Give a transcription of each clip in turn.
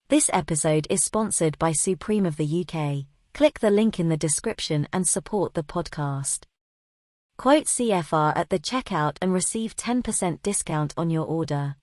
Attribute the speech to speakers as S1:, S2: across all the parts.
S1: This episode is sponsored by Supreme of the UK. Click the link in the description and support the podcast. Quote CFR at the checkout and receive 10% discount on your order.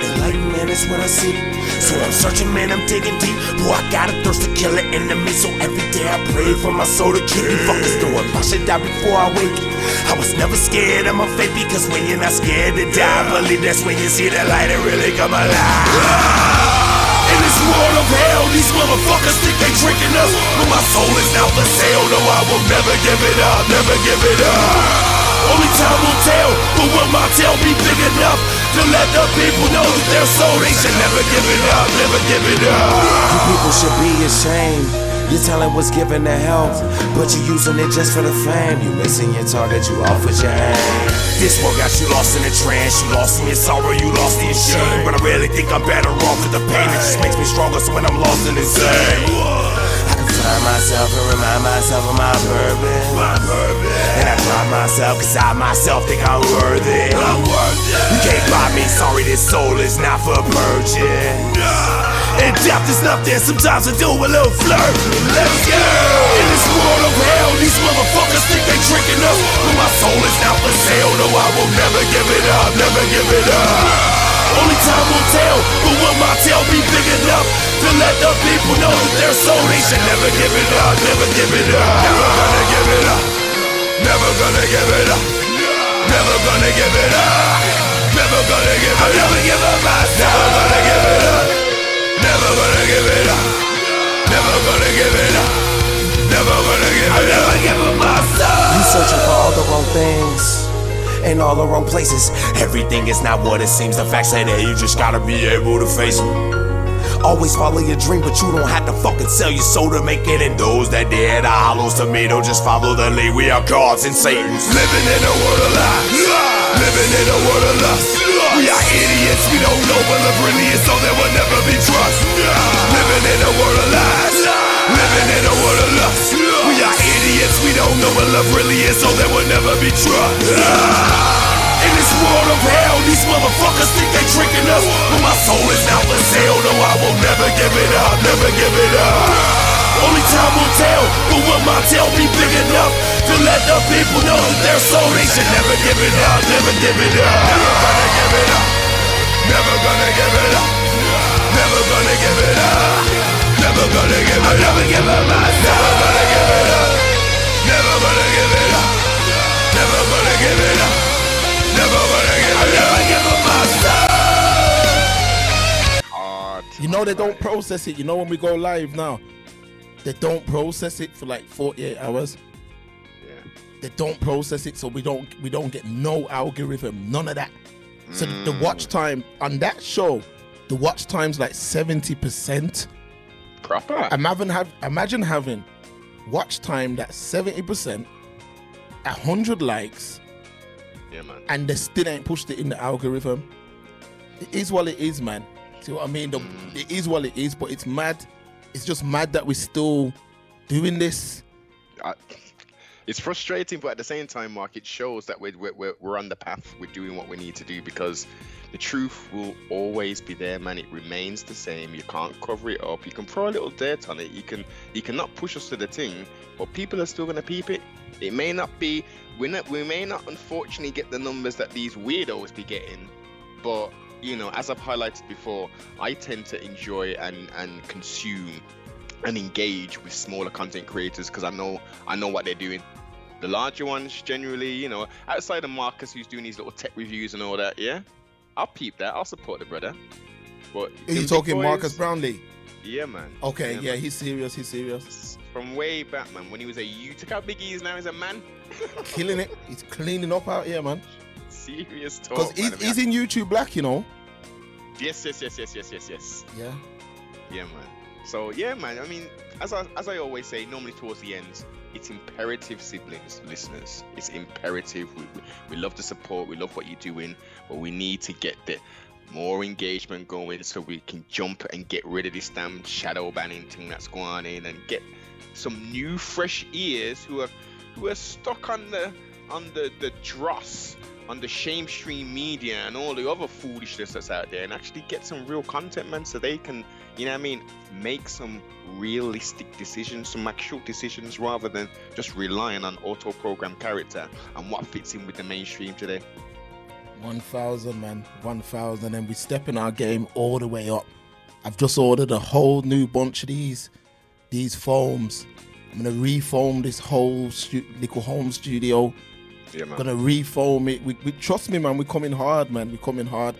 S2: Enlightenment is what I see. So I'm searching, man, I'm digging deep. Boy, I got a thirst to kill an enemy. So every day I pray for my soul to keep me focused on why should die before I wake. I was never scared of my fate, because when you're not scared to die, I believe that's when you see the light and really come alive. In this world of hell, these motherfuckers think they tricking us, but my soul is now for sale. No, I will never give it up, never give it up. Only time will tell, but will my tale be big enough to let the people know that their soul, they should never give it up, never give it up. You people should be ashamed. Your talent was given to help, but you're using it just for the fame. You missing your target, you off with your aim. This one got you lost in a trance, you lost in your sorrow, you lost in your shame. But I really think I'm better off with the pain, it just makes me stronger. So when I'm lost and insane, I can find myself and remind myself of my purpose. And I drive myself, cause I myself think I'm worthy. You can't buy me, sorry, this soul is not for purchase. And death is nothing, sometimes I do a little flirt. Let's go! In this world of hell, these motherfuckers think they tricking us, but my soul is not for sale. No, I will never give it up, never give it up. Only time will tell, but will my tale be big enough to let the people know that their soul, they should never give it up, never give it up. Never gonna give it up, never gonna give it up, never gonna give it up, never gonna give it up. I'll never give up myself, never gonna give it up. Never gonna give it up. Never gonna give it up. Never gonna give it up. I'll never give up myself. You searching for all the wrong things in all the wrong places. Everything is not what it seems. The facts say that you just gotta be able to face them. Always follow your dream, but you don't have to fucking sell your soul to make it. And those that dare the hollows to me, don't just follow the lead. We are gods and Satans, living in a world of lies, living in a world of lust. We are idiots, we don't know what love really is, so there will never be trust. Living in a world of lies, living in a world of lust. We are idiots, we don't know what love really is, so there will never be trust. In this world of hell, these motherfuckers think they tricking us, but my soul is now for sale. No, I will never give it up, never give it up. Only time will tell, but will my tale be big enough to let the people know that their soul, they should never give it up, never give it up. Never gonna give it up, never gonna give it up, never gonna give it up, never gonna give it up. I'll never give up myself, never gonna give it up, never gonna give it up, never gonna give it up, never gonna give it up. I'll never give up myself.
S3: You know they don't process it. You know when we go live now, they don't process it for like 48 hours.
S4: Yeah.
S3: They don't process it, so we don't get no algorithm, none of that. So the watch time on that show, the watch time's like 70%.
S4: Proper.
S3: Imagine having watch time that's 70%, 100 likes,
S4: Yeah, man.
S3: and they still ain't pushed it in the algorithm. It is what it is, man. See what I mean? It is what it is, but it's mad. It's just mad that we're still doing this.
S4: It's frustrating, but at the same time, Mark, it shows that we're on the path. We're doing what we need to do, because the truth will always be there, man. It remains the same. You can't cover it up. You can throw a little dirt on it. You cannot push us to the thing, but people are still gonna peep it. It may not be. We may not, unfortunately, get the numbers that these weirdos be getting, but you know, as I've highlighted before, I tend to enjoy and consume and engage with smaller content creators, because I know what they're doing. The larger ones, generally, you know, outside of Marcus, who's doing these little tech reviews and all that, yeah, I'll peep that. I'll support the brother. But
S3: Are you talking Marcus Brownlee?
S4: Yeah, man.
S3: Okay, yeah,
S4: man.
S3: He's serious.
S4: From way back, man, when he was a youth. Look how big he is now as a man.
S3: Killing it. He's cleaning up out here, man.
S4: Serious talk.
S3: Because he's in YouTube Black, you know.
S4: Yes.
S3: Yeah.
S4: Yeah, man. So yeah, man. I mean, as I always say, normally towards the end, it's imperative, siblings, listeners. It's imperative. We love the support. We love what you're doing, but we need to get the more engagement going so we can jump and get rid of this damn shadow banning thing that's going on and get some new, fresh ears who are stuck on the on the dross, on the shame stream media and all the other foolishness that's out there, and actually get some real content, man, so they can, you know what I mean, make some realistic decisions, some actual decisions, rather than just relying on auto-programmed character and what fits in with the mainstream today.
S3: 1,000, man. 1,000, and we're stepping our game all the way up. I've just ordered a whole new bunch of these foams. I'm gonna refoam this whole little home studio.
S4: Yeah, man.
S3: Gonna refoam it. We trust me, man. We're coming hard, man. We're coming hard.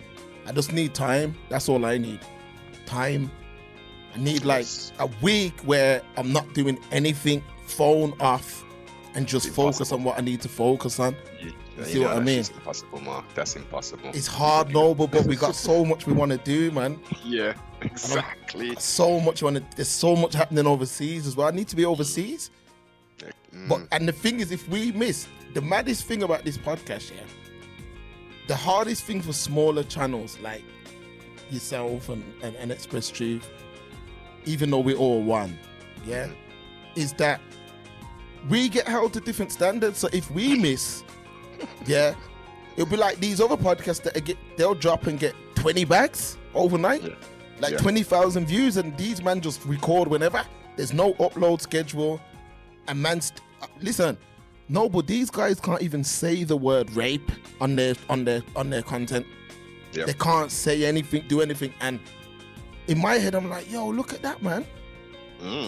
S3: I just need time. That's all I need. Time. I need like a week where I'm not doing anything, phone off, and just focus on what I need to focus on. You see what I mean?
S4: That's impossible, Mark. That's impossible.
S3: It's hard, noble, but we got so much we want to do, man.
S4: Yeah, exactly.
S3: So much there's so much happening overseas as well. I need to be overseas. But and the thing is, if we miss, the maddest thing about this podcast, yeah, the hardest thing for smaller channels like yourself and Express Truth, even though we're all one, yeah, is that we get held to different standards. So if we miss, yeah, it'll be like these other podcasts that they'll drop and get 20 bags overnight, like 20,000 views, and these man just record whenever. There's no upload schedule, and listen, no, but these guys can't even say the word rape on their content. Yep. They can't say anything, do anything, and in my head, I'm like, yo, look at that, man.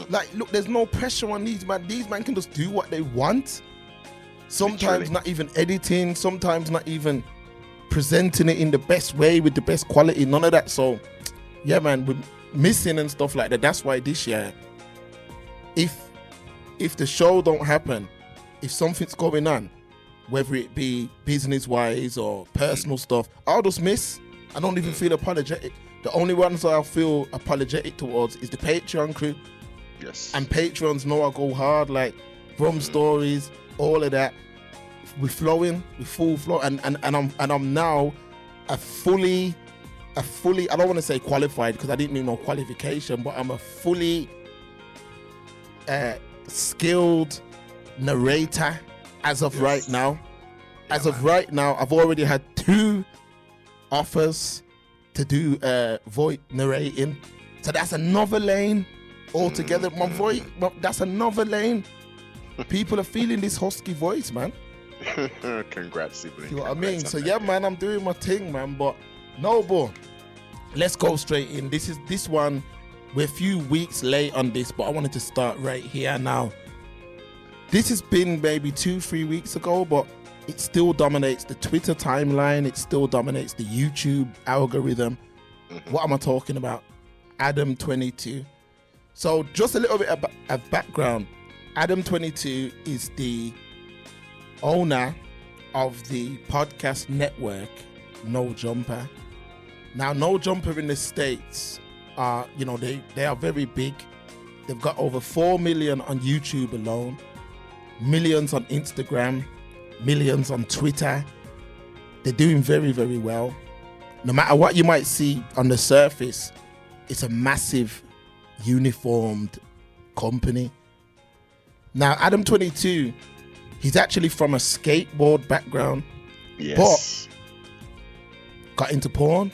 S3: Like, look, there's no pressure on these man. These man can just do what they want. Sometimes literally. Not even editing, sometimes not even presenting it in the best way with the best quality, none of that. So, yeah, man, we're missing and stuff like that. That's why this year, if the show don't happen, if something's going on, whether it be business-wise or personal stuff, I'll just miss. I don't even feel apologetic. The only ones I feel apologetic towards is the Patreon crew.
S4: Yes.
S3: And Patreons know I go hard, like Brum Stories, all of that. We're flowing, we're full flow, and I'm now a fully I don't want to say qualified because I didn't need no qualification, but I'm a fully skilled narrator as of right now. As of right now, I've already had 2 offers to do voice narrating, so that's another lane altogether. My voice, that's another lane. People are feeling this husky voice, man.
S4: Congrats, sibling.
S3: See what I mean? So yeah, man, I'm doing my thing, man. But no, boy, let's go straight in. This one, we're a few weeks late on this, but I wanted to start right here now. This has been maybe 2-3 weeks ago, but it still dominates the Twitter timeline. It still dominates the YouTube algorithm. What am I talking about? Adam22. So just a little bit of background. Adam22 is the owner of the podcast network No Jumper. Now, No Jumper in the States are, they are very big. They've got over 4 million on YouTube alone, millions on Instagram, millions on Twitter. They're doing very, very well. No matter what you might see on the surface, it's a massive, uniformed company. Now, Adam22, he's actually from a skateboard background, but got into porn.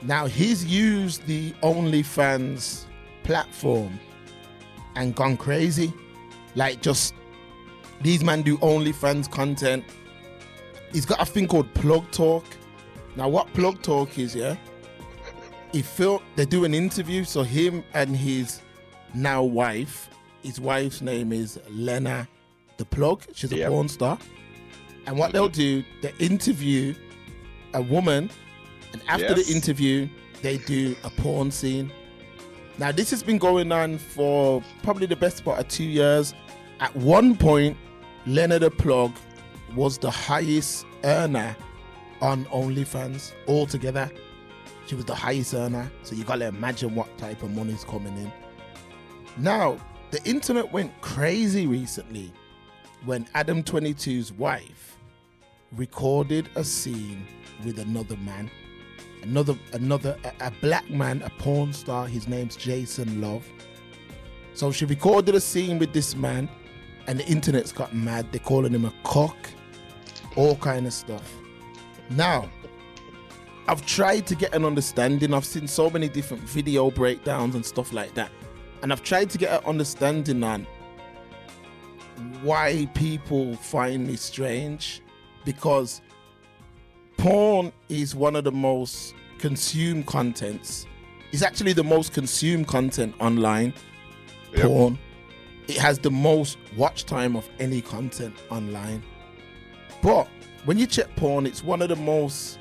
S3: Now, he's used the OnlyFans platform and gone crazy. Like, just, these men do OnlyFans content. He's got a thing called Plug Talk. Now, what Plug Talk is, they do an interview, so him and his now wife, his wife's name is Lena the Plug. She's a porn star. And what they'll do, they interview a woman, and after the interview, they do a porn scene. Now, this has been going on for probably the best part of 2 years. At one point, Lena the Plug was the highest earner on OnlyFans altogether. She was the highest earner. So you gotta imagine what type of money's coming in. Now, the internet went crazy recently when Adam22's wife recorded a scene with another man, a black man, a porn star. His name's Jason Love. So she recorded a scene with this man, and the internet's got mad. They're calling him a cock, all kind of stuff. Now, I've tried to get an understanding. I've seen so many different video breakdowns and stuff like that, and I've tried to get an understanding on why people find this strange, because porn is one of the most consumed contents. It's actually the most consumed content online. Yep. Porn. It has the most watch time of any content online. But when you check porn, it's one of the most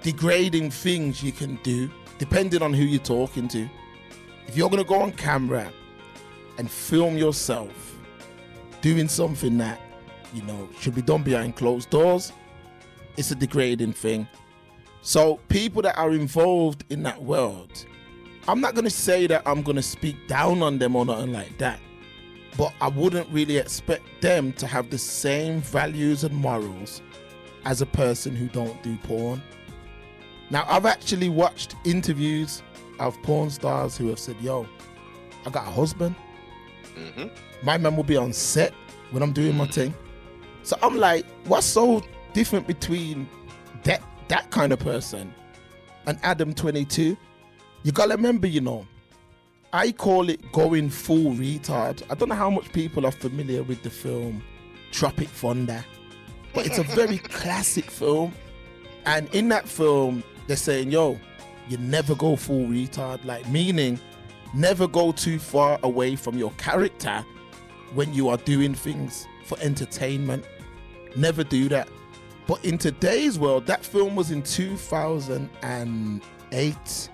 S3: degrading things you can do, depending on who you're talking to. If you're going to go on camera and film yourself doing something that, you know, should be done behind closed doors, it's a degrading thing. So people that are involved in that world, I'm not going to say that I'm going to speak down on them or nothing like that, but I wouldn't really expect them to have the same values and morals as a person who don't do porn. Now, I've actually watched interviews of porn stars who have said, yo, I got a husband. Mm-hmm. My man will be on set when I'm doing my thing. So I'm like, what's so different between that kind of person and Adam 22? You gotta remember, you know, I call it going full retard. I don't know how much people are familiar with the film Tropic Thunder, but it's a very classic film. And in that film, they're saying, yo, you never go full retard, like meaning never go too far away from your character when you are doing things for entertainment. Never do that. But in today's world, that film was in 2008,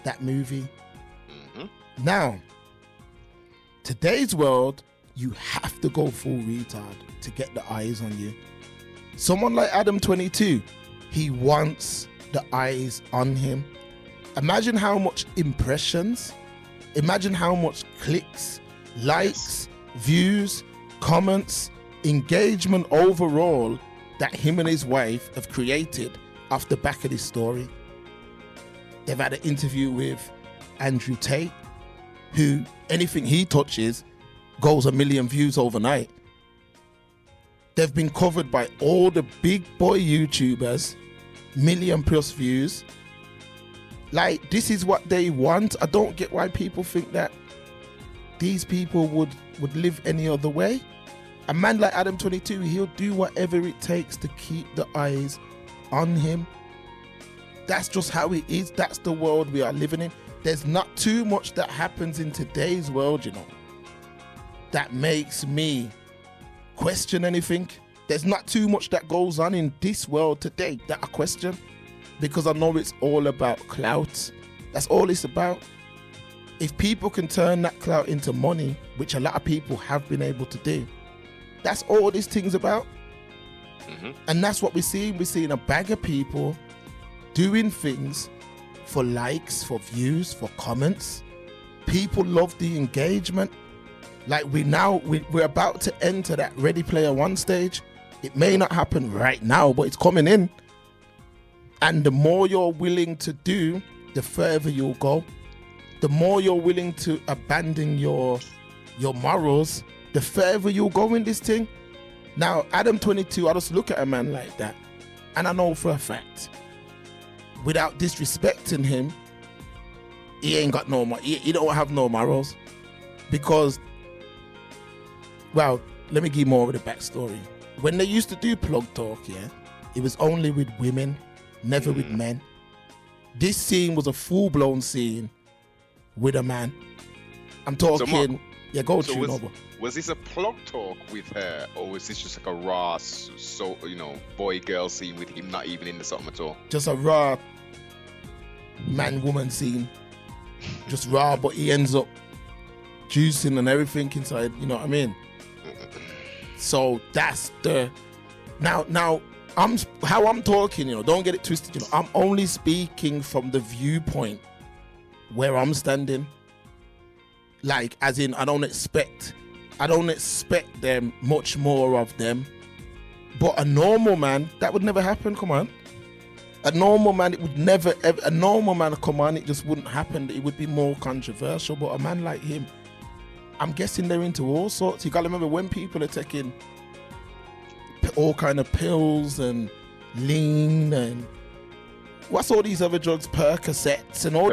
S3: that movie. Mm-hmm. Now, today's world, you have to go full retard to get the eyes on you. Someone like Adam 22, he wants the eyes on him. Imagine how much impressions, imagine how much clicks, likes, views, comments, engagement overall that him and his wife have created off the back of this story. They've had an interview with Andrew Tate, who anything he touches goes 1 million views overnight. They've been covered by all the big boy YouTubers, 1 million+ views. Like, this is what they want. I don't get why people think that these people would live any other way. A man like Adam 22, he'll do whatever it takes to keep the eyes on him. That's just how it is. That's the world we are living in. There's not too much that happens in today's world, you know, that makes me question anything. There's not too much that goes on in this world today that I question, because I know it's all about clout. That's all it's about. If people can turn that clout into money, which a lot of people have been able to do, that's all this thing's about. Mm-hmm. And that's what we're seeing. We're seeing a bag of people doing things for likes, for views, for comments. People love the engagement. Like we're about to enter that Ready Player One stage. It may not happen right now, but it's coming in. And the more you're willing to do, the further you'll go. The more you're willing to abandon your morals, the further you'll go in this thing. Now, Adam 22, I just look at a man like that, and I know for a fact, without disrespecting him, he ain't got no, he don't have no morals. Because, well, let me give you more of the backstory. When they used to do Plug Talk, yeah, it was only with women, never with men. This scene was a full-blown scene with a man. I'm talking, yeah, go to Nova.
S4: Was this a Plug Talk with her, or was this just like a raw, boy-girl scene with him not even in the something at all?
S3: Just a raw man-woman scene. Just raw, but he ends up juicing and everything inside, you know what I mean? So that's the... Now, how I'm talking, you know, don't get it twisted, you know, I'm only speaking from the viewpoint where I'm standing. Like, as in, I don't expect them much more of them. But a normal man, that would never happen. Come on. A normal man, it would never ever, a normal man, come on, it just wouldn't happen. It would be more controversial. But a man like him, I'm guessing they're into all sorts. You gotta remember, when people are taking all kind of pills and lean and what's all these other drugs, Percocets and all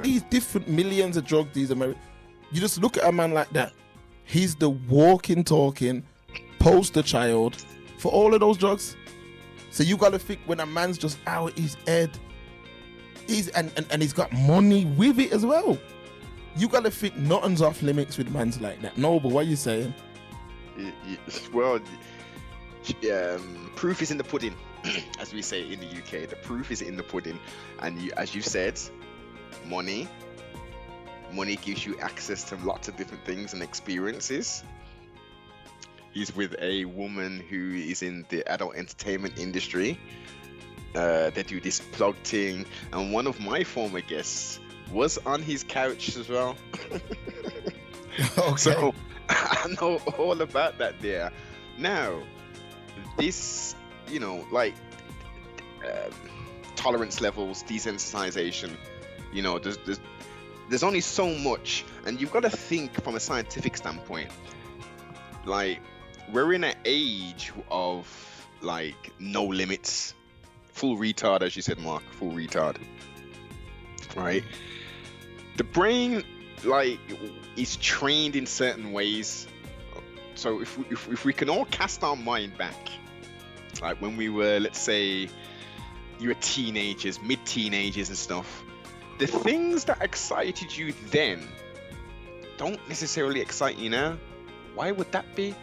S3: these different millions of drugs, these Americans. You just look at a man like that. He's the walking, talking poster child for all of those drugs. So you gotta think, when a man's just out his head, and he's got money with it as well. You gotta think nothing's off limits with mans like that. No, but what are you saying?
S4: Well, proof is in the pudding, as we say in the UK. The proof is in the pudding, and as you said, money gives you access to lots of different things and experiences. He's with a woman who is in the adult entertainment industry. They do this plug thing, and one of my former guests was on his couch as well.
S3: Okay.
S4: So I know all about that there. Now, this, tolerance levels, desensitization, there's only so much, and you've got to think from a scientific standpoint. Like, we're in an age of no limits, full retard, as you said, Mark, full retard, right? The brain is trained in certain ways. So if we can all cast our mind back, like when we were, let's say, you were teenagers, mid-teenagers and stuff, the things that excited you then don't necessarily excite you now. Why would that be?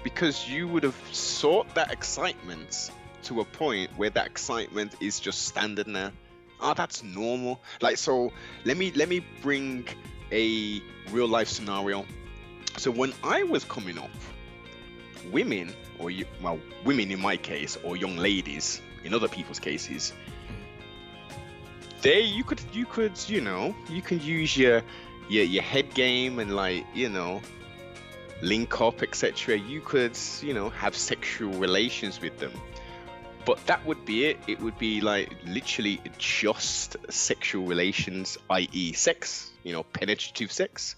S4: Because you would have sought that excitement to a point where that excitement is just standard now. Oh, that's normal. So let me bring a real life scenario. So when I was coming up, women in my case, or young ladies in other people's cases, you can use your head game and link up, etc. You could have sexual relations with them, but that would be it. It would be literally just sexual relations, i.e. sex, penetrative sex.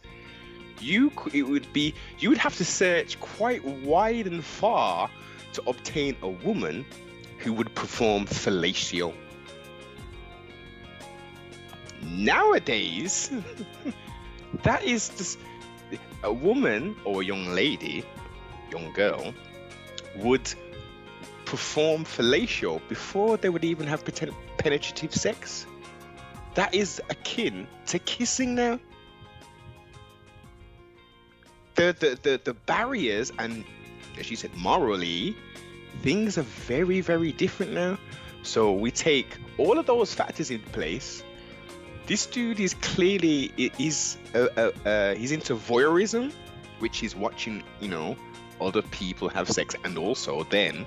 S4: You would have to search quite wide and far to obtain a woman who would perform fellatio. Nowadays, that is just a woman or a young lady, young girl, would perform fellatio before they would even have penetrative sex. That is akin to kissing now. The barriers, and as you said, morally, things are very, very different now. So we take all of those factors in place. This dude is clearly he's into voyeurism, which is watching other people have sex, and also then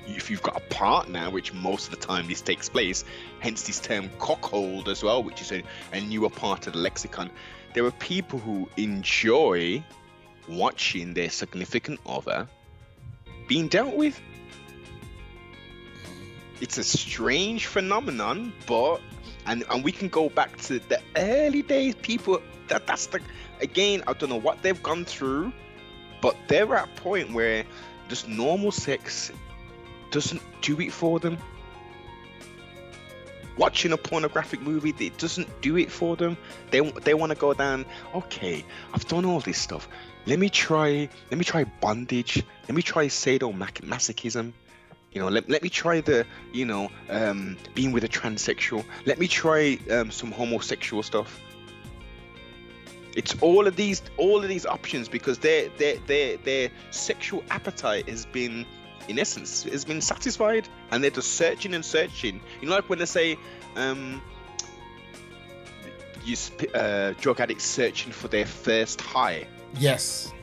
S4: if you've got a partner, which most of the time this takes place, hence this term cockhold as well, which is a newer part of the lexicon. There are people who enjoy watching their significant other being dealt with. It's a strange phenomenon, but and we can go back to the early days. People that's again, I don't know what they've gone through, but they're at a point where just normal sex doesn't do it for them. Watching a pornographic movie, it doesn't do it for them. They want to go down, okay, I've done all this stuff. Let me try bondage. Let me try sadomasochism. Let me try the, being with a transsexual. Let me try some homosexual stuff. It's all of these options, because their sexual appetite has been, in essence, has been satisfied, and they're just searching and searching. Like when they say, drug addicts searching for their first high.
S3: Yes.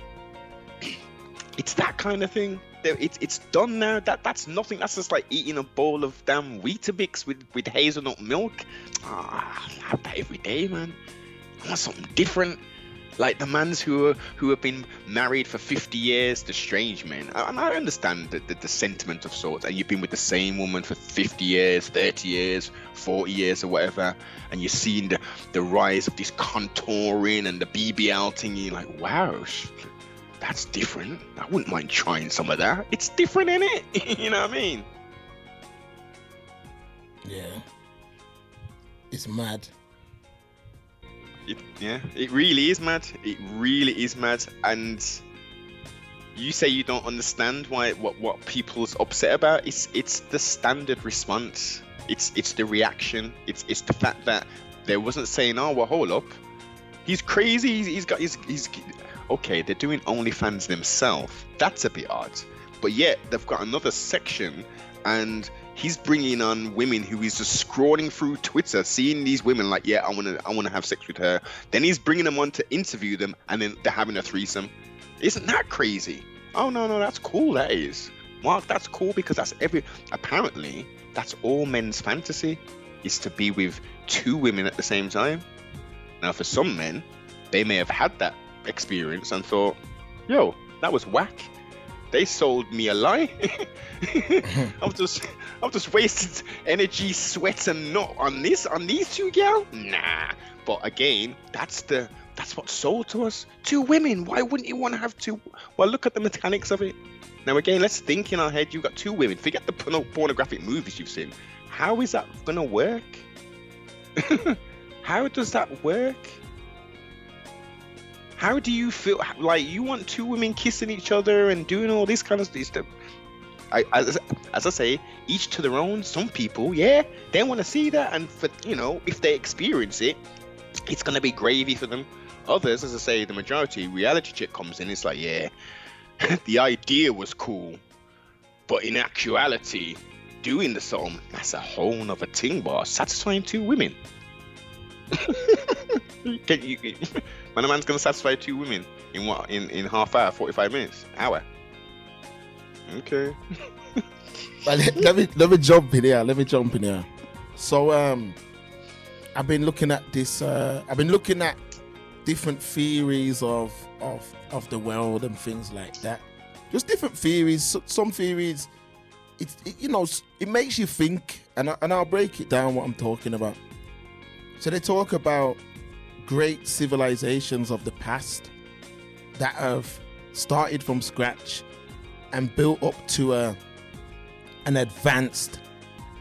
S4: It's that kind of thing. It's done now. That's nothing. That's just like eating a bowl of damn Weetabix with hazelnut milk. I have that every day, man. I want something different. Like the mans who have been married for 50 years, the strange men. And I understand the sentiment of sorts. And you've been with the same woman for 50 years, 30 years, 40 years or whatever, and you're seeing the rise of this contouring and the BBL thing, you're like, wow, that's different. I wouldn't mind trying some of that. It's different, innit? You know what I mean?
S3: Yeah. It's mad.
S4: It really is mad. It really is mad. And you say you don't understand what people's upset about. It's the standard response. It's the reaction. It's the fact that they wasn't saying, oh well, hold up, he's crazy. He's okay. They're doing OnlyFans themselves. That's a bit odd. But yet they've got another section, and he's bringing on women who is just scrolling through Twitter, seeing these women like, yeah, I wanna have sex with her. Then he's bringing them on to interview them, and then they're having a threesome. Isn't that crazy? Oh no, that's cool. That is, Mark. That's cool because apparently that's all men's fantasy, is to be with two women at the same time. Now, for some men, they may have had that experience and thought, yo, that was whack. They sold me a lie. I've just wasted energy, sweat, and nut on these two gal. Nah. But again, that's what's sold to us. Two women. Why wouldn't you want to have two? Well, look at the mechanics of it. Now again, let's think in our head. You've got two women. Forget the pornographic movies you've seen. How is that gonna work? How does that work? How do you feel? Like, you want two women kissing each other and doing all this kind of stuff? As I say, each to their own. Some people, yeah, they want to see that, and for, if they experience it, it's gonna be gravy for them. Others, as I say, the majority, reality check comes in. It's like, yeah, the idea was cool, but in actuality, doing the song, that's a whole nother thing, boss. Satisfying two women. Man, a man's gonna satisfy two women in what? In half hour, 45 minutes, hour. Okay.
S3: let me jump in here. So I've been looking at this. I've been looking at different theories of the world and things like that. Just different theories. Some theories, it makes you think, and I'll break it down what I'm talking about. So they talk about great civilizations of the past that have started from scratch and built up to an advanced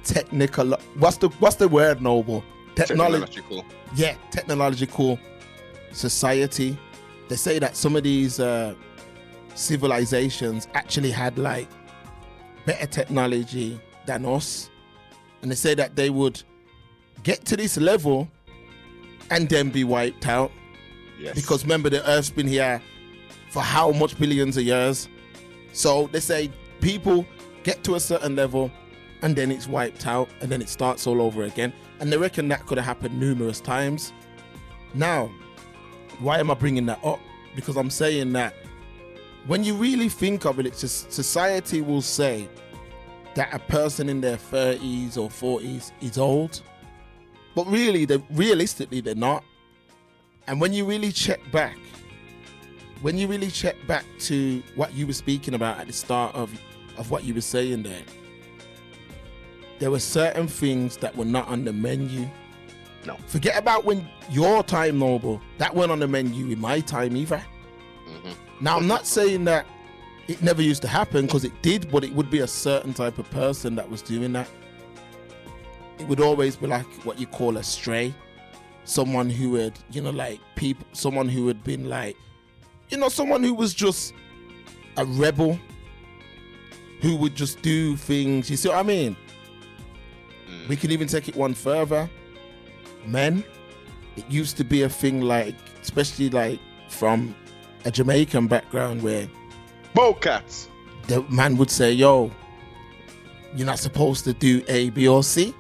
S3: technical. What's the word, Noble?
S4: Technological.
S3: Yeah, technological society. They say that some of these civilizations actually had like better technology than us, and they say that they would get to this level and then be wiped out.
S4: Yes.
S3: Because remember, the Earth's been here for how much billions of years. So they say people get to a certain level and then it's wiped out and then it starts all over again. And they reckon that could have happened numerous times. Now, why am I bringing that up? Because I'm saying that when you really think of it, it's just society will say that a person in their 30s or 40s is old. But really, realistically, they're not. And when you really check back to what you were speaking about at the start of what you were saying there were certain things that were not on the menu.
S4: No.
S3: Forget about when your time, Noble, that weren't on the menu in my time either. Mm-hmm. Now, I'm not saying that it never used to happen, because it did, but it would be a certain type of person that was doing that. It would always be like what you call a stray. Someone who had, someone who had been like, someone who was just a rebel, who would just do things. You see what I mean? We can even take it one further. Men, it used to be a thing, like, especially like from a Jamaican background, where
S4: Bowcats,
S3: the man would say, yo, you're not supposed to do A, B, or C.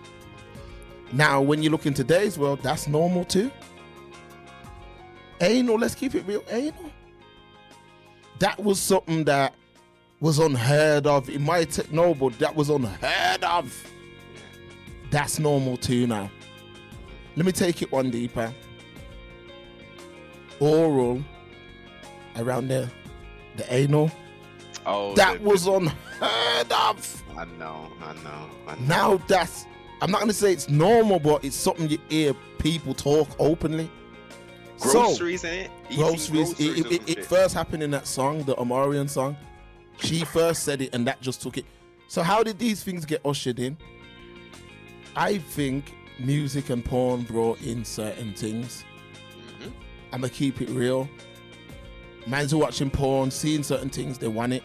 S3: Now, when you look in today's world, that's normal too. Anal, let's keep it real, anal. That was something that was unheard of. In my Noble, that was unheard of. That's normal too now. Let me take it one deeper. Oral around the anal.
S4: Oh,
S3: that was unheard of.
S4: I know.
S3: Now that's I'm not going to say it's normal, but it's something you hear people talk openly.
S4: Groceries, innit?
S3: Groceries. It first happened in that song, the Omarion song. She first said it, and that just took it. So how did these things get ushered in? I think music and porn brought in certain things. I'm going to keep it real. Man's watching porn, seeing certain things, they want it.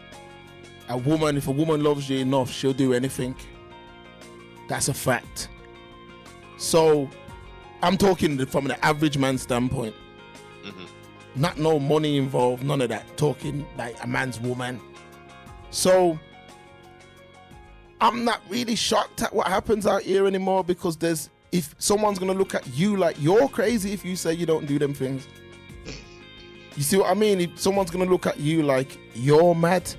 S3: If a woman loves you enough, she'll do anything. That's a fact. So I'm talking from an average man standpoint. Not no money involved, none of that. Talking like a man's woman. So I'm not really shocked at what happens out here anymore, because if someone's gonna look at you like you're crazy if you say you don't do them things. You see what I mean? If someone's gonna look at you like you're mad.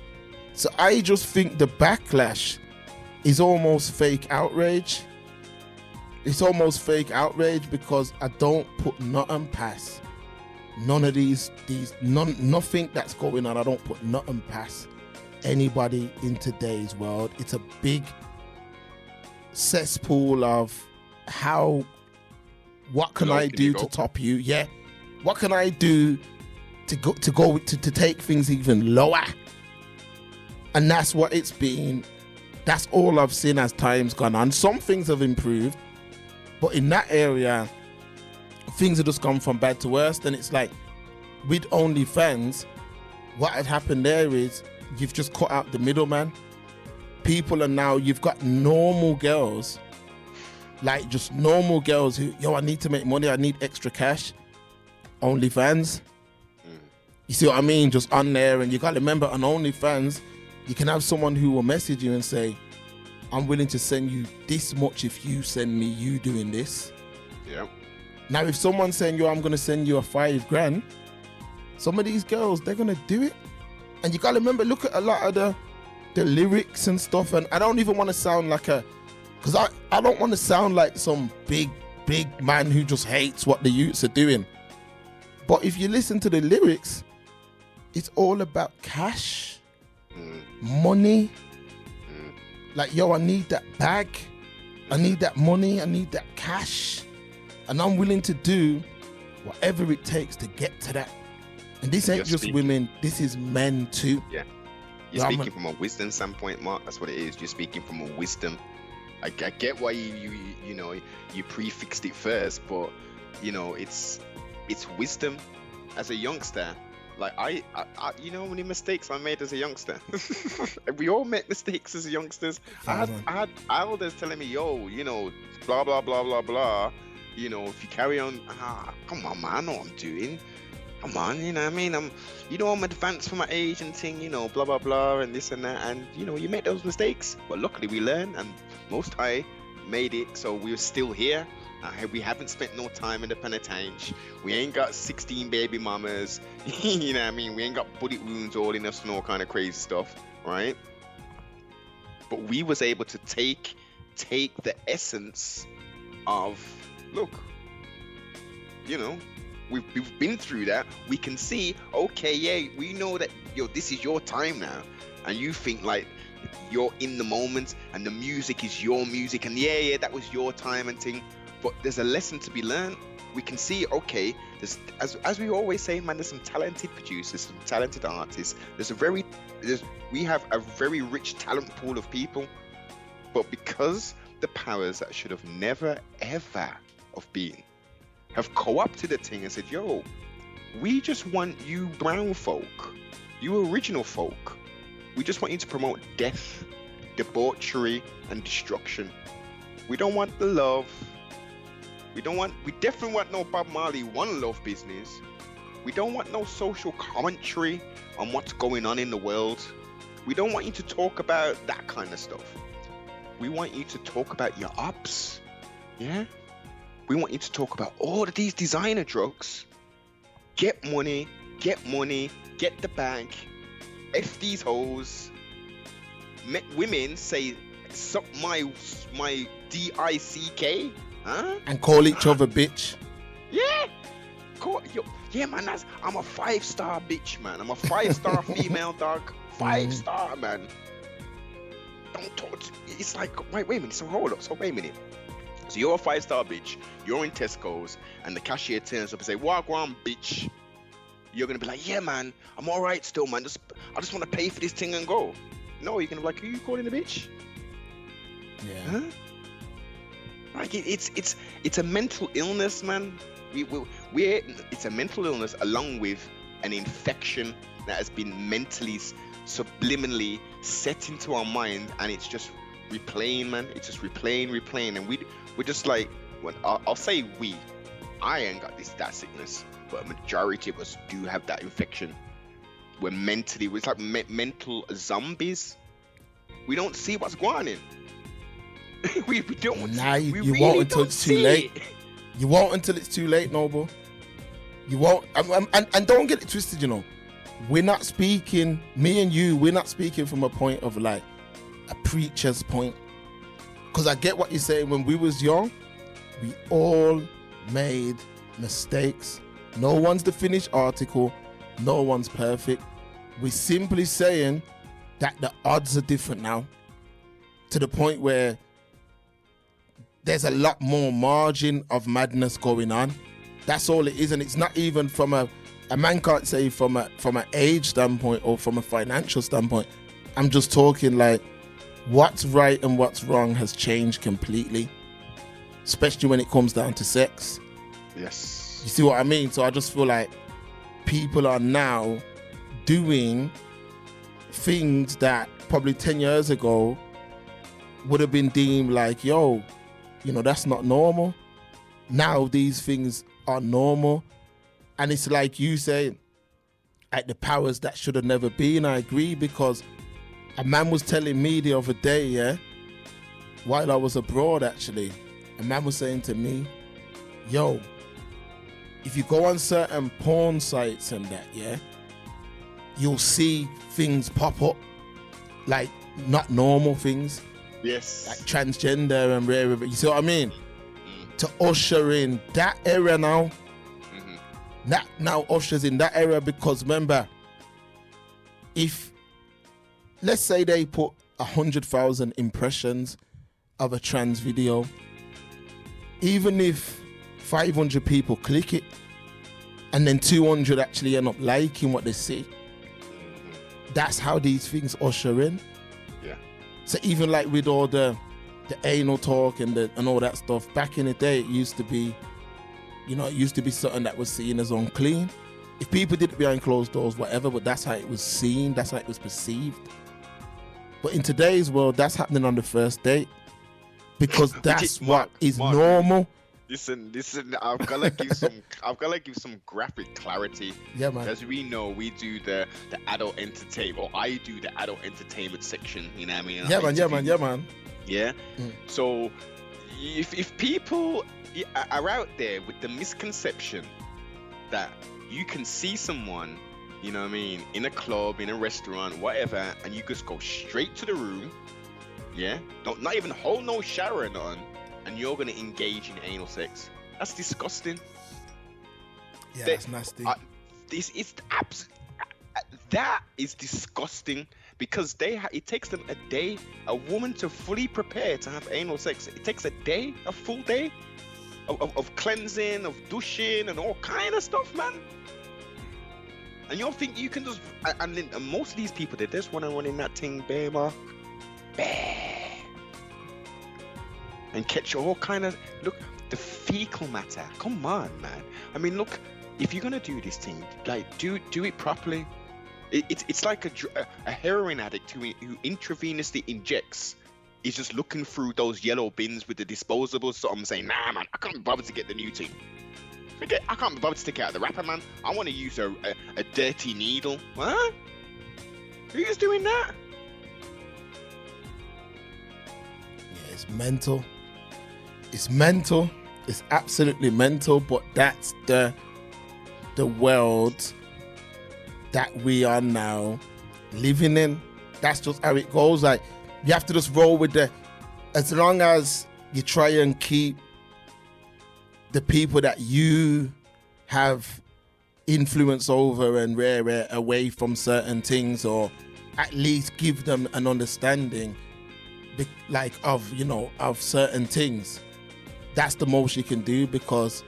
S3: So I just think the backlash is almost fake outrage. It's almost fake outrage, because I don't put nothing past none of nothing that's going on. I don't put nothing past anybody in today's world. It's a big cesspool of what can I do to top you? Yeah. What can I do to take things even lower? And that's what it's been. That's all I've seen as time's gone on. Some things have improved, but in that area, things have just gone from bad to worse. Then it's like, with OnlyFans, what had happened there is you've just cut out the middleman. People are now, you've got normal girls, like just normal girls who, I need to make money, I need extra cash. OnlyFans. You see what I mean? Just on there. And you got to remember, on OnlyFans, you can have someone who will message you and say, I'm willing to send you this much if you send me you doing this.
S4: Yeah.
S3: Now, if someone's saying, I'm going to send you a $5,000, some of these girls, they're going to do it. And you got to remember, look at a lot of the lyrics and stuff. And I don't even want to sound like because I don't want to sound like some big man who just hates what the youths are doing. But if you listen to the lyrics, it's all about cash, money. Like, I need that bag. I need that money. I need that cash. And I'm willing to do whatever it takes to get to that. And this ain't just women, this is men too. Yeah.
S4: You're speaking from a wisdom standpoint, Mark. That's what it is. You're speaking from a wisdom. I get why you prefixed it first, but it's wisdom. As a youngster, like I how many mistakes I made as a youngster. We all make mistakes as youngsters. I had elders telling me, blah blah blah blah blah. If you carry on, come on, man, I know what I'm doing. Come on, you know what I mean? I'm advanced for my age and thing, blah blah blah and this and that, and you make those mistakes, but luckily we learn, and Most High made it so we're still here. We haven't spent no time in the penitentiary. We ain't got 16 baby mamas. You know what I mean? We ain't got bullet wounds all in us and all kind of crazy stuff, right? But we was able to take the essence of, look, we've been through that. We can see, okay, yeah, we know that, this is your time now. And you think like you're in the moment and the music is your music and yeah, that was your time and thing. But there's a lesson to be learned. We can see, okay, there's, as we always say, man, there's some talented producers, some talented artists. We have a very rich talent pool of people. But because the powers that should have never, ever have been, have co-opted the thing and said, yo, we just want you brown folk, you original folk. We just want you to promote death, debauchery, and destruction. We don't want the love. We definitely want no Bob Marley one love business. We don't want no social commentary on what's going on in the world. We don't want you to talk about that kind of stuff. We want you to talk about your ops. Yeah? We want you to talk about all of these designer drugs. Get money, get the bag. F these hoes. Women say, suck my DICK. Huh?
S3: And call each other bitch.
S4: Yeah. Yeah, man, I'm a 5-star bitch, man. I'm a 5-star female dog. 5-star, man. Don't talk. It's like, wait a minute. So hold up. So wait a minute. So you're a 5-star bitch, you're in Tesco's, and the cashier turns up and say, "Wagwan, bitch." You're gonna be like, "Yeah, man, I'm all right still, man. I just want to pay for this thing and go." No, you're gonna be like, "Who you calling a bitch?"
S3: Yeah.
S4: Huh? Like it's a mental illness, man. It's a mental illness along with an infection that has been mentally, subliminally set into our mind, and it's just replaying, man. It's just replaying, and we're just like, I'll say we. I ain't got that sickness, but a majority of us do have that infection. We're like mental zombies. We don't see what's going on. we don't.
S3: Nah, you
S4: really
S3: won't until
S4: don't
S3: it's too
S4: see
S3: late.
S4: it.
S3: You won't until it's too late, Noble. You won't. And don't get it twisted, you know. We're not speaking, me and you, we're not speaking from a point of like a preacher's point. Because I get what you're saying. When we was young, we all made mistakes. No one's the finished article. No one's perfect. We're simply saying that the odds are different now, to the point where there's a lot more margin of madness going on. That's all it is. And it's not even from a man can't say from an age standpoint or from a financial standpoint. I'm just talking like what's right and what's wrong has changed completely, especially when it comes down to sex.
S4: Yes.
S3: You see what I mean? So I just feel like people are now doing things that probably 10 years ago would have been deemed like, yo, you know, that's not normal. Now these things are normal. And it's like you say, at the powers that should have never been. I agree, because a man was telling me the other day, yeah, while I was abroad actually, a man was saying to me, yo, if you go on certain porn sites and that, yeah, you'll see things pop up, like not normal things.
S4: Yes.
S3: Like transgender and rare, you see what I mean? To usher in that era now. That now ushers in that era, because remember, if let's say they put 100,000 impressions of a trans video, even if 500 people click it and then 200 actually end up liking what they see, that's how these things usher in.
S4: Yeah.
S3: So even like with all the anal talk and all that stuff, back in the day, it used to be, you know, it used to be something that was seen as unclean. If people did it behind closed doors, whatever, but that's how it was seen, that's how it was perceived. But in today's world, that's happening on the first date, because that's
S4: Mark,
S3: what is normal.
S4: Listen, I've gotta give some graphic clarity.
S3: Yeah, man.
S4: As we know, we do the adult entertainment, or I do the adult entertainment section, you know what I mean?
S3: Yeah, man.
S4: Yeah. So if people are out there with the misconception that you can see someone, you know what I mean, in a club, in a restaurant, whatever, and you just go straight to the room, yeah, not even hold no shower or nothing, and you're gonna engage in anal sex, that's disgusting.
S3: Yeah, that's nasty.
S4: That is disgusting, because it takes them a woman to fully prepare to have anal sex. It takes a full day of cleansing, of douching, and all kind of stuff, man. And you think you can just, and then most of these people, they just want to run in that thing, bare mark, and catch all kind of, look, the fecal matter. Come on, man. I mean, look, if you're gonna do this thing, like, do it properly. It's like a heroin addict who intravenously injects. He's just looking through those yellow bins with the disposables. So I'm saying, nah, man, I can't be bothered to get the new thing. I can't be bothered to take out the wrapper, man. I want to use a dirty needle. What? Who's doing that?
S3: Yeah, it's mental. It's mental. It's absolutely mental. But that's the world that we are now living in. That's just how it goes. Like, you have to just roll with as long as you try and keep the people that you have influence over and rare away from certain things, or at least give them an understanding of certain things. that's the most you can do, because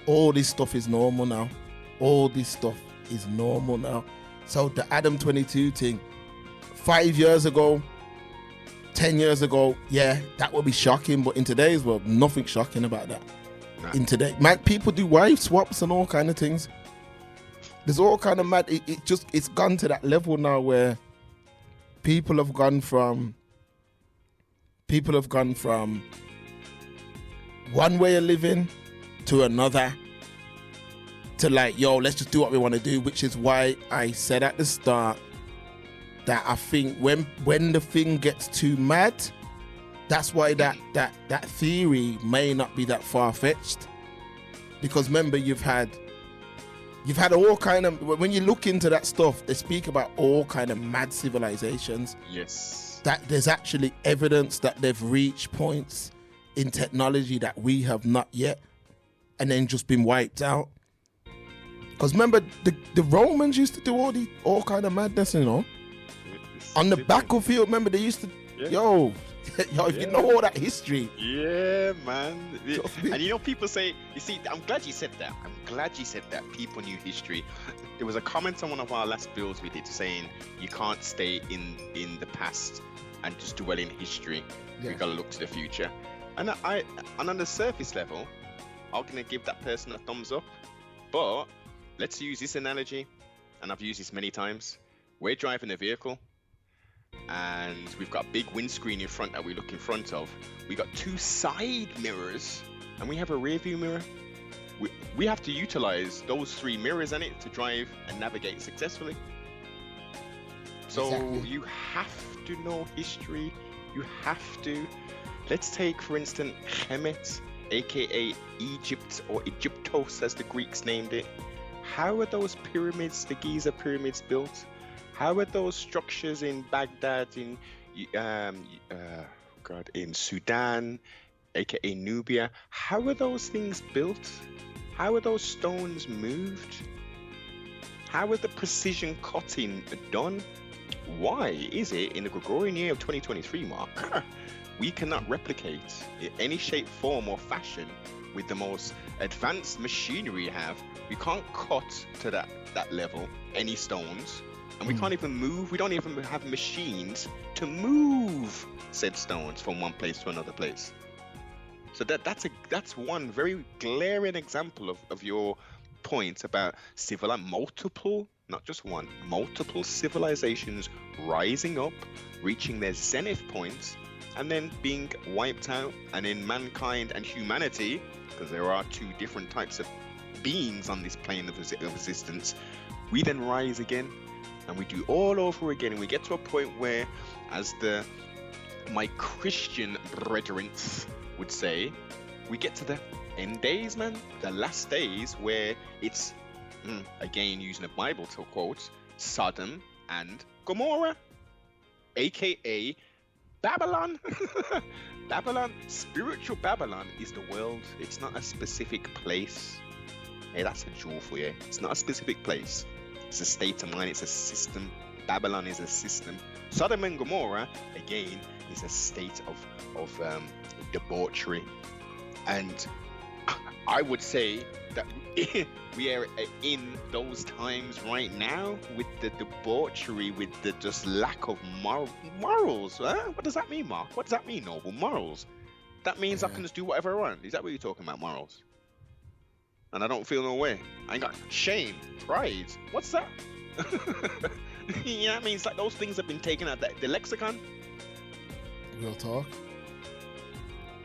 S3: all this stuff is normal now. All this stuff is normal now. So the Adam 22 thing, 5 years ago, 10 years ago, yeah, that would be shocking. But in today's world, nothing shocking about that.
S4: Nah.
S3: In today, man, people do wife swaps and all kind of things. There's all kind of mad. It's gone to that level now where people have gone from one way of living to another, to like, yo, let's just do what we want to do, which is why I said at the start that I think when the thing gets too mad, that's why that theory may not be that far-fetched. Because remember, you've had all kind of, when you look into that stuff, they speak about all kind of mad civilizations.
S4: Yes.
S3: That there's actually evidence that they've reached points in technology that we have not yet, and then just been wiped out. Because remember, the Romans used to do all kind of madness, you know. On the battlefield, remember they used to, if you know all that history.
S4: Yeah, man. And you know, people say, you see, I'm glad you said that. People knew history. There was a comment on one of our last builds we did saying you can't stay in the past and just dwell in history.
S3: Yeah.
S4: We gotta look to the future. And on the surface level, I'm gonna give that person a thumbs up. But let's use this analogy, and I've used this many times. We're driving a vehicle, and we've got a big windscreen in front that we look in front of. We got 2 side mirrors, and we have a rear view mirror. We have to utilize those 3 mirrors in it to drive and navigate successfully. So
S3: Exactly.
S4: you have to know history. You have to. Let's take, for instance, Kemet, aka Egypt, or Egyptos as the Greeks named it. How are those pyramids, the Giza pyramids, built? How are those structures in Baghdad, in Sudan, aka Nubia? How are those things built? How are those stones moved? How are the precision cutting done? Why is it in the Gregorian year of 2023, Mark, we cannot replicate in any shape, form, or fashion with the most advanced machinery we have? We can't cut to that level any stones. And we can't even move. We don't even have machines to move said stones from one place to another place. So that's one very glaring example of your point about multiple, not just one, multiple civilizations rising up, reaching their zenith points, and then being wiped out. And in mankind and humanity, because there are 2 different types of beings on this plane of existence, we then rise again. And we do all over again, and we get to a point where, as my Christian brethren would say, we get to the end days, man, the last days, where it's, again using a Bible to quote, Sodom and Gomorrah, aka Babylon. Babylon, spiritual Babylon is the world. It's not a specific place. Hey, that's a jewel for you. It's not a specific place. It's a state of mind, it's a system. Babylon is a system. Sodom and Gomorrah, again, is a state of debauchery. And I would say that we are in those times right now with the debauchery, with the just lack of morals. What does that mean, Mark? What does that mean, Noble? Morals? That means I can just do whatever I want. Is that what you're talking about, morals? And I don't feel no way. I ain't got shame, pride. What's that? You know what I mean? It's like those things have been taken out the lexicon.
S3: Real talk.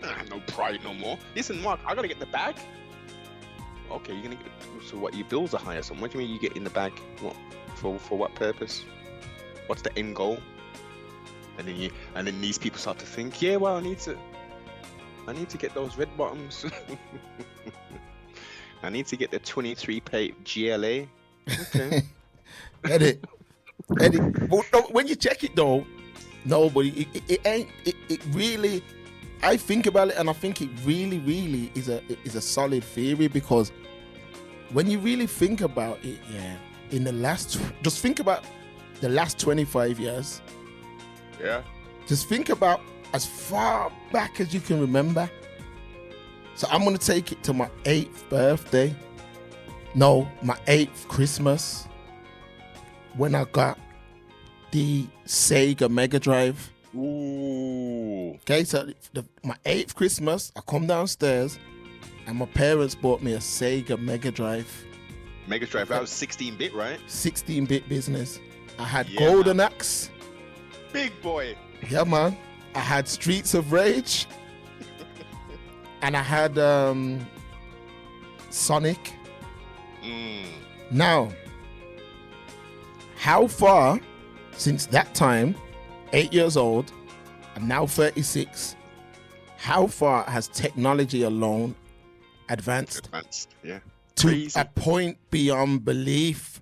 S4: I have no pride no more. Listen, Mark, I gotta get the bag. Okay, you're gonna get. So what? Your bills are higher. So what do you mean you get in the bag? What? For what purpose? What's the end goal? And then these people start to think, yeah, well, I need to get those red bottoms. I need to get the 23 plate GLA. Okay.
S3: Edit. But no, when you check it though, nobody. It ain't. It really. I think about it, and I think it really is a solid theory, because when you really think about it, yeah, just think about the last 25 years.
S4: Yeah.
S3: Just think about as far back as you can remember. So I'm gonna take it to my 8th birthday. No, my 8th Christmas, when I got the Sega Mega Drive.
S4: Ooh.
S3: Okay, so my 8th Christmas, I come downstairs and my parents bought me a Sega Mega Drive.
S4: Mega Drive, that was 16-bit, right?
S3: 16-bit business. I had
S4: Yeah,
S3: Golden
S4: man.
S3: Axe.
S4: Big boy.
S3: Yeah, man. I had Streets of Rage. And I had Sonic. Now, how far since that time, 8 years old, I'm now 36, how far has technology alone advanced
S4: Advanced, yeah.
S3: to
S4: Crazy.
S3: a point beyond belief?